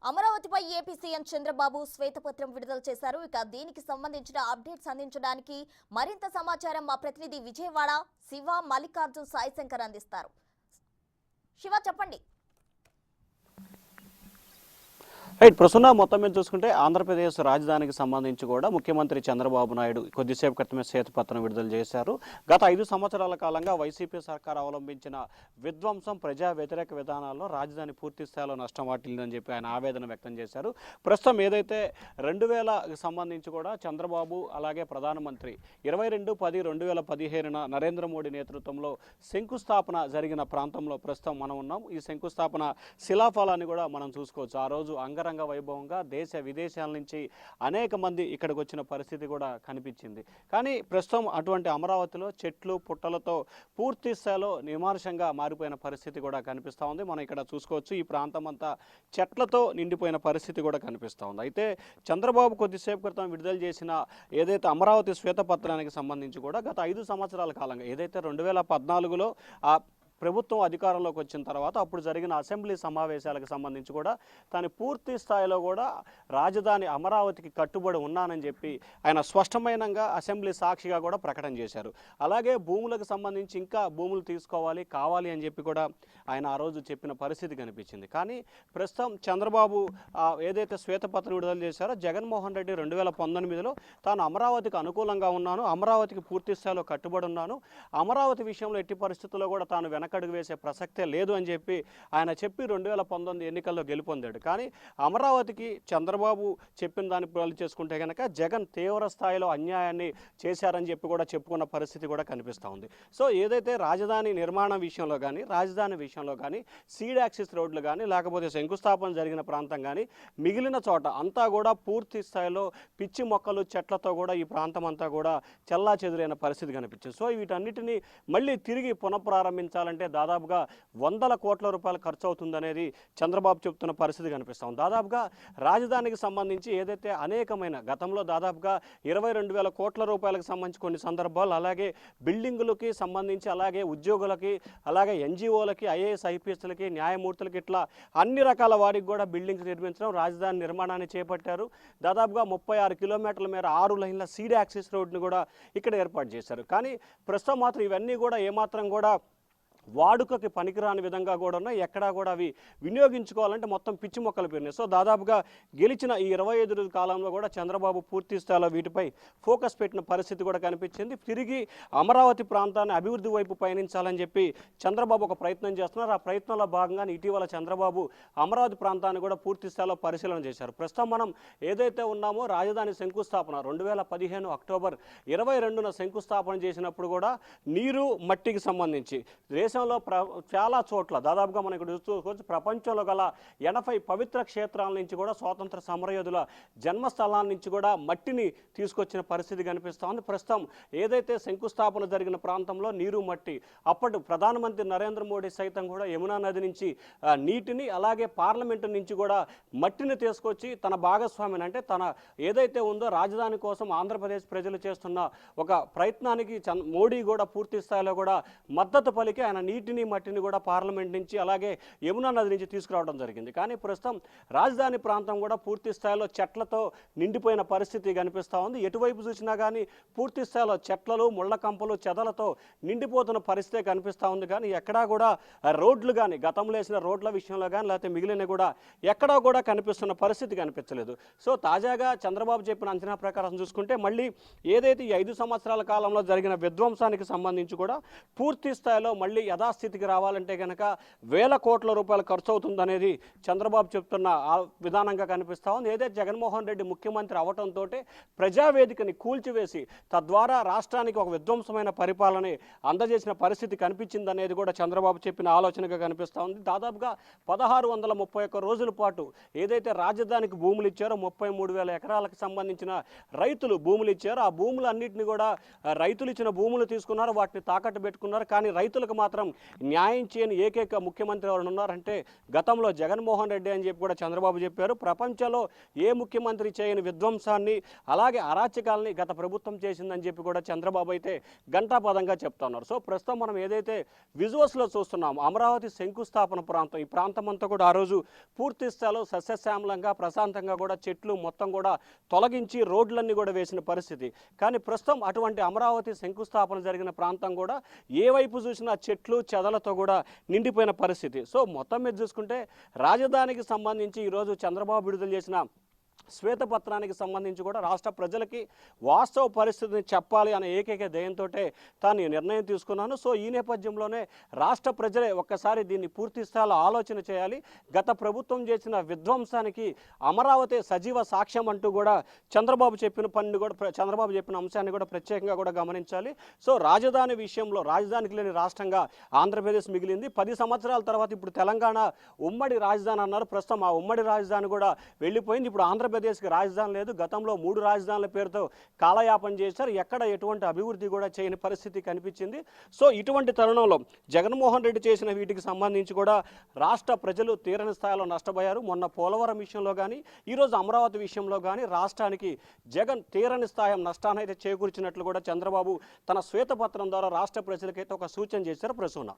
అమరావతిపై AP CM Chandrababu శ్వేతపత్రం విడుదల చేశారు. ఇక దీనికి సంబంధించిన అప్డేట్స్ అందించడానికి మరింత సమాచారం మా ప్రతినిధి విజయవాడ శివ మల్లికార్జున్ సాయిశంకర్ అందిస్తారు. శివ, చెప్పండి. రైట్, ప్రస్తుతం మొత్తం మీద చూసుకుంటే ఆంధ్రప్రదేశ్ రాజధానికి సంబంధించి కూడా ముఖ్యమంత్రి చంద్రబాబు నాయుడు కొద్దిసేపు క్రితమే శ్వేతపత్రం విడుదల చేశారు. గత 5 సంవత్సరాల కాలంగా వైసీపీ సర్కార్ అవలంబించిన విధ్వంసం, ప్రజా వ్యతిరేక విధానాల్లో రాజధాని పూర్తి స్థాయిలో నష్టం వాటిల్లిందని చెప్పి ఆయన ఆవేదన వ్యక్తం చేశారు. ప్రస్తుతం ఏదైతే 2000కి సంబంధించి కూడా చంద్రబాబు అలాగే ప్రధానమంత్రి 22/10/2015 నరేంద్ర మోడీ నేతృత్వంలో శంకుస్థాపన జరిగిన ప్రాంతంలో ప్రస్తుతం మనం ఉన్నాం. ఈ శంకుస్థాపన శిలాఫలాన్ని కూడా మనం చూసుకోవచ్చు. ఆ రోజు అంగరంగ వైభవంగా దేశ విదేశాల నుంచి అనేక మంది ఇక్కడికి వచ్చిన పరిస్థితి కూడా కనిపించింది. కానీ ప్రస్తుతం అటువంటి అమరావతిలో చెట్లు పుట్టలతో పూర్తి స్థాయిలో నిర్మానుషంగా మారిపోయిన పరిస్థితి కూడా కనిపిస్తూ ఉంది. మనం ఇక్కడ చూసుకోవచ్చు, ఈ ప్రాంతం అంతా చెట్లతో నిండిపోయిన పరిస్థితి కూడా కనిపిస్తూ ఉంది. అయితే చంద్రబాబు కొద్దిసేపు క్రితం విడుదల చేసిన ఏదైతే అమరావతి శ్వేతపత్రానికి సంబంధించి కూడా గత 5 సంవత్సరాల కాలంగా ఏదైతే 2014లో ప్రభుత్వం అధికారంలోకి వచ్చిన తర్వాత అప్పుడు జరిగిన అసెంబ్లీ సమావేశాలకు సంబంధించి కూడా తాను పూర్తి స్థాయిలో కూడా రాజధాని అమరావతికి కట్టుబడి ఉన్నానని చెప్పి ఆయన స్పష్టమైనగా అసెంబ్లీ సాక్షిగా కూడా ప్రకటన చేశారు. అలాగే భూములకు సంబంధించి ఇంకా భూములు కావాలి అని చెప్పి కూడా ఆయన ఆ రోజు చెప్పిన పరిస్థితి కనిపించింది. కానీ ప్రస్తుతం చంద్రబాబు ఏదైతే శ్వేతపత్రం విడుదల చేశారో జగన్మోహన్ రెడ్డి 2019లో తాను అమరావతికి అనుకూలంగా ఉన్నాను, అమరావతికి పూర్తి స్థాయిలో కట్టుబడి ఉన్నాను, అమరావతి విషయంలో ఎట్టి పరిస్థితుల్లో కూడా తాను వెనకడుగు వేసే ప్రసక్తే లేదు అని చెప్పి ఆయన చెప్పి 2019 ఎన్నికల్లో గెలుపొందాడు. కానీ అమరావతికి చంద్రబాబు చెప్పిన దాన్ని పోలి చేసుకుంటే కనుక జగన్ తీవ్ర స్థాయిలో అన్యాయాన్ని చేశారని చెప్పి కూడా చెప్పుకున్న పరిస్థితి కూడా కనిపిస్తూ ఉంది. సో ఏదైతే రాజధాని నిర్మాణం విషయంలో కానీ, రాజధాని విషయంలో కానీ, సీడ్ యాక్సిస్ రోడ్లు కానీ, లేకపోతే శంకుస్థాపన జరిగిన ప్రాంతం కానీ, మిగిలిన చోట అంతా కూడా పూర్తి స్థాయిలో పిచ్చి మొక్కలు చెట్లతో కూడా ఈ ప్రాంతం అంతా కూడా చెల్లా చెదురైన పరిస్థితి కనిపించింది. సో వీటన్నిటినీ మళ్ళీ తిరిగి పునఃప్రారంభించాలంటే దాదాపుగా 100 కోట్ల రూపాయలు ఖర్చు అవుతుందనేది చంద్రబాబు చెప్తున్న పరిస్థితి కనిపిస్తాం. దాదాపుగా రాజధానికి సంబంధించి ఏదైతే అనేకమైన గతంలో దాదాపుగా 22,000 కోట్ల రూపాయలకు సంబంధించి కొన్ని సందర్భాలు, అలాగే బిల్డింగులకి సంబంధించి, అలాగే ఉద్యోగులకి, అలాగే ఎన్జిఓలకి, ఐఏఎస్ ఐపీఎస్లకి, న్యాయమూర్తులకి, ఇట్లా అన్ని రకాల వారికి కూడా బిల్డింగ్స్ నిర్మించడం, రాజధాని నిర్మాణాన్ని చేపట్టారు. దాదాపుగా 36 కిలోమీటర్ల మేర 6 లైన్ల సీడ్ యాక్సిస్ రోడ్ని కూడా ఇక్కడ ఏర్పాటు చేశారు. కానీ ప్రస్తుతం మాత్రం ఇవన్నీ కూడా ఏమాత్రం కూడా వాడుకకి పనికిరాని విధంగా కూడా ఉన్నాయి. ఎక్కడా కూడా అవి వినియోగించుకోవాలంటే మొత్తం పిచ్చి మొక్కలు పెరిగినాయి. సో దాదాపుగా గెలిచిన ఈ 25 రోజుల కాలంలో కూడా చంద్రబాబు పూర్తి స్థాయిలో వీటిపై ఫోకస్ పెట్టిన పరిస్థితి కూడా కనిపించింది. తిరిగి అమరావతి ప్రాంతాన్ని అభివృద్ధి వైపు పయనించాలని చెప్పి చంద్రబాబు ఒక ప్రయత్నం చేస్తున్నారు. ఆ ప్రయత్నంలో భాగంగానే ఇటీవల చంద్రబాబు అమరావతి ప్రాంతాన్ని కూడా పూర్తి స్థాయిలో పరిశీలన చేశారు. ప్రస్తుతం మనం ఏదైతే ఉన్నామో రాజధాని శంకుస్థాపన 2015 అక్టోబర్ 22న శంకుస్థాపన చేసినప్పుడు కూడా నీరు మట్టికి సంబంధించి దేశంలో చాలా చోట్ల దాదాపుగా మనం ఇక్కడ చూసుకోవచ్చు, ప్రపంచంలో గల 80 పవిత్ర క్షేత్రాల నుంచి కూడా స్వాతంత్ర సమరయోధుల జన్మస్థలాల నుంచి కూడా మట్టిని తీసుకొచ్చిన పరిస్థితి కనిపిస్తూ ఉంది. ప్రస్తుతం ఏదైతే శంకుస్థాపన జరిగిన ప్రాంతంలో నీరు మట్టి, అప్పటి ప్రధానమంత్రి నరేంద్ర మోడీ సైతం కూడా యమునా నది నుంచి నీటిని, అలాగే పార్లమెంటు నుంచి కూడా మట్టిని తీసుకొచ్చి తన భాగస్వామిని, అంటే తన ఏదైతే ఉందో రాజధాని కోసం ఆంధ్రప్రదేశ్ ప్రజలు చేస్తున్న ఒక ప్రయత్నానికి మోడీ కూడా పూర్తి స్థాయిలో కూడా మద్దతు పలికి ఆయన నీటిని మట్టిని కూడా పార్లమెంట్ నుంచి, అలాగే యమునా నది నుంచి తీసుకురావడం జరిగింది. కానీ ప్రస్తుతం రాజధాని ప్రాంతం కూడా పూర్తి స్థాయిలో చెట్లతో నిండిపోయిన పరిస్థితి కనిపిస్తూ ఉంది. ఎటువైపు చూసినా కానీ పూర్తి స్థాయిలో చెట్లలు, ముళ్ళ కంపలు, చెదలతో నిండిపోతున్న పరిస్థితి కనిపిస్తూ ఉంది. కానీ ఎక్కడా కూడా రోడ్లు కానీ, గతంలో వేసిన రోడ్ల విషయంలో కానీ, లేకపోతే మిగిలిన కూడా ఎక్కడా కూడా కనిపిస్తున్న పరిస్థితి కనిపించలేదు. సో తాజాగా చంద్రబాబు చెప్పిన అంచనా ప్రకారం చూసుకుంటే మళ్ళీ ఏదైతే ఈ 5 సంవత్సరాల కాలంలో జరిగిన విధ్వంసానికి సంబంధించి కూడా పూర్తి స్థాయిలో మళ్ళీ యథాస్థితికి రావాలంటే కనుక 1000 కోట్ల రూపాయలు ఖర్చు అవుతుందనేది చంద్రబాబు చెప్తున్న విధానంగా కనిపిస్తూ ఉంది. ఏదైతే జగన్మోహన్ రెడ్డి ముఖ్యమంత్రి అవడంతో ప్రజావేదికని కూల్చివేసి తద్వారా రాష్ట్రానికి ఒక విధ్వంసమైన పరిపాలన అందజేసిన పరిస్థితి కనిపించిందనేది కూడా చంద్రబాబు చెప్పిన ఆలోచనగా కనిపిస్తూ ఉంది. దాదాపుగా 1631 రోజుల పాటు ఏదైతే రాజధానికి భూములు ఇచ్చారో 33,000 ఎకరాలకు సంబంధించిన రైతులు భూములు ఇచ్చారో ఆ భూములు అన్నింటినీ కూడా రైతులు ఇచ్చిన భూములు తీసుకున్నారు, వాటిని తాకట్టు పెట్టుకున్నారు. కానీ రైతులకు మాత్రం మాత్రం న్యాయం చేయని ఏకైక ముఖ్యమంత్రి ఎవరు ఉన్నారంటే గతంలో జగన్మోహన్ రెడ్డి అని చెప్పి కూడా చంద్రబాబు చెప్పారు. ప్రపంచంలో ఏ ముఖ్యమంత్రి చేయని విధ్వంసాన్ని అలాగే అరాచకాలని గత ప్రభుత్వం చేసిందని చెప్పి కూడా చంద్రబాబు అయితే ఘంటాపదంగా చెప్తా ఉన్నారు. సో ప్రస్తుతం మనం ఏదైతే విజువల్స్లో చూస్తున్నాం అమరావతి శంకుస్థాపన ప్రాంతం, ఈ ప్రాంతం అంతా కూడా ఆ రోజు పూర్తి స్థాయిలో సస్యశ్యామలంగా ప్రశాంతంగా కూడా చెట్లు మొత్తం కూడా తొలగించి రోడ్లన్నీ కూడా వేసిన పరిస్థితి. కానీ ప్రస్తుతం అటువంటి అమరావతి శంకుస్థాపన జరిగిన ప్రాంతం కూడా ఏ వైపు చూసినా చెట్లు చెదలతో కూడా నిండిపోయిన పరిస్థితి. సో మొత్తం మీద చూసుకుంటే రాజధానికి సంబంధించి ఈరోజు చంద్రబాబు విడుదల చేసిన శ్వేతపత్రానికి సంబంధించి కూడా రాష్ట్ర ప్రజలకి వాస్తవ పరిస్థితిని చెప్పాలి అనే ఏకైక ధ్యేయంతో తాను నిర్ణయం తీసుకున్నాను. సో ఈ నేపథ్యంలోనే రాష్ట్ర ప్రజలే ఒక్కసారి దీన్ని పూర్తి స్థాయిలో ఆలోచన చేయాలి. గత ప్రభుత్వం చేసిన విధ్వంసానికి అమరావతి సజీవ సాక్ష్యం అంటూ కూడా చంద్రబాబు చెప్పిన అంశాన్ని కూడా ప్రత్యేకంగా కూడా గమనించాలి. సో రాజధాని విషయంలో రాజధానికి లేని రాష్ట్రంగా ఆంధ్రప్రదేశ్ మిగిలింది. 10 సంవత్సరాల తర్వాత ఇప్పుడు తెలంగాణ ఉమ్మడి రాజధాని అన్నారు. ప్రస్తుతం ఆ ఉమ్మడి రాజధాని కూడా వెళ్ళిపోయింది. ఇప్పుడు ఆంధ్రప్రదేశ్కి రాజధాని లేదు. గతంలో 3 రాజధానుల పేరుతో కాలయాపన చేశారు. ఎక్కడ ఎటువంటి అభివృద్ధి కూడా చేయని పరిస్థితి కనిపించింది. సో ఇటువంటి తరుణంలో జగన్మోహన్ రెడ్డి చేసిన వీటికి సంబంధించి కూడా రాష్ట్ర ప్రజలు తీరని స్థాయిలో నష్టపోయారు. మొన్న పోలవరం విషయంలో కానీ ఈరోజు అమరావతి విషయంలో కానీ రాష్ట్రానికి జగన్ తీరని స్థాయి నష్టాన్ని అయితే చేకూర్చినట్లు కూడా చంద్రబాబు తన శ్వేతపత్రం ద్వారా రాష్ట్ర ప్రజలకైతే ఒక సూచన చేశారు. ప్రసూన.